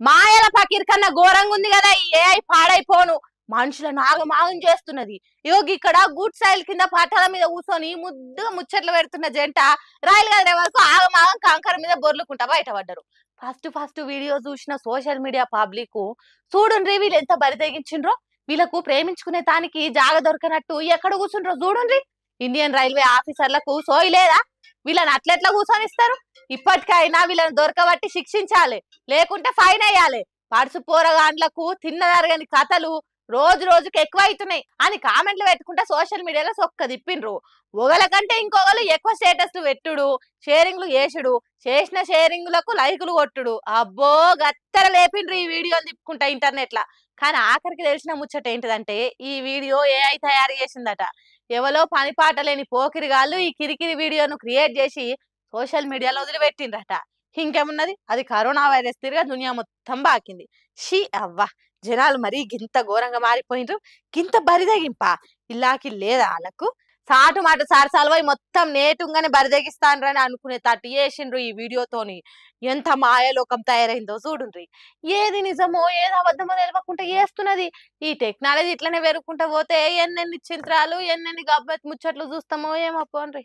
మాయల ఫకీర్ కన్నా ఘోరంగా ఉంది కదా ఈ ఏఐ పాడైపోను మనుషులను ఆగమాగం చేస్తున్నది. యోగి ఇక్కడ గుడ్ సైల్ కింద పట్టాల మీద కూర్చొని ముద్దుగా ముచ్చట్లు పెడుతున్న జంట రైలు కదిలే వరకు ఆగమాగం కంకర మీద బొర్లుకుంటా బయటపడ్డారు. ఫస్ట్ వీడియో చూసిన సోషల్ మీడియా పబ్లిక్ చూడుండ్రి వీళ్ళు ఎంత బరి తెగించిండ్రో, వీళ్ళకు ప్రేమించుకునే దానికి జాగ దొరకనట్టు ఎక్కడ కూర్చుండ్రో చూడుండ్రి. ఇండియన్ రైల్వే ఆఫీసర్లకు సోయి లేదా? వీళ్ళని అట్లెట్లా కూర్చొనిస్తారు? ఇప్పటికైనా వీళ్ళని దొరకబట్టి శిక్షించాలి, లేకుంటే ఫైన్ వేయాలి. పడుసు పోరగాండ్లకు తిన్నదరగని కథలు రోజు రోజుకి ఎక్కువ అవుతున్నాయి అని కామెంట్లు పెట్టుకుంటే సోషల్ మీడియాలో సొక్క తిప్పిండ్రు. ఒకల కంటే ఇంకొకరు ఎక్కువ స్టేటస్లు పెట్టుడు, షేరింగ్లు చేసుడు, చేసిన షేరింగ్లకు లైకులు కొట్టుడు, అబ్బో గత్తర లేపిండ్రు ఈ వీడియోని తిప్పుకుంటా ఇంటర్నెట్ లా. కానీ ఆఖరికి తెలిసిన ముచ్చట ఏంటిదంటే ఈ వీడియో ఏఐ తయారు చేసిందట. ఎవరో పని పాట లేని పోకిరిగాళ్ళు ఈ కిరికిరి వీడియోను క్రియేట్ చేసి సోషల్ మీడియాలో వదిలిపెట్టిండ్రట. ఇంకేమున్నది, అది కరోనా వైరస్ తిరిగా దునియా మొత్తం బాకింది. షీ అవ్వ, జనాలు మరీ గింత ఘోరంగా మారిపోయినరు. గింత బరిదగింప ఇల్లాకి లేదా వాళ్ళకు? సాటు మాట సారసాలవై మొత్తం నేటుంగానే బరిదగిస్తానని అనుకునే తట్టు చేసిండ్రు ఈ వీడియోతోని. ఎంత మాయలోకం తయారైందో చూడుండ్రి. ఏది నిజమో ఏది అబద్ధమో తెలియకుండా చేస్తున్నది. ఈ టెక్నాలజీ ఇట్లనే పెరుగుకుంటా పోతే ఎన్నెన్ని చిత్రాలు ఎన్నెన్ని గబ్బత్ ముచ్చట్లు చూస్తామో ఏమో పోన్రి.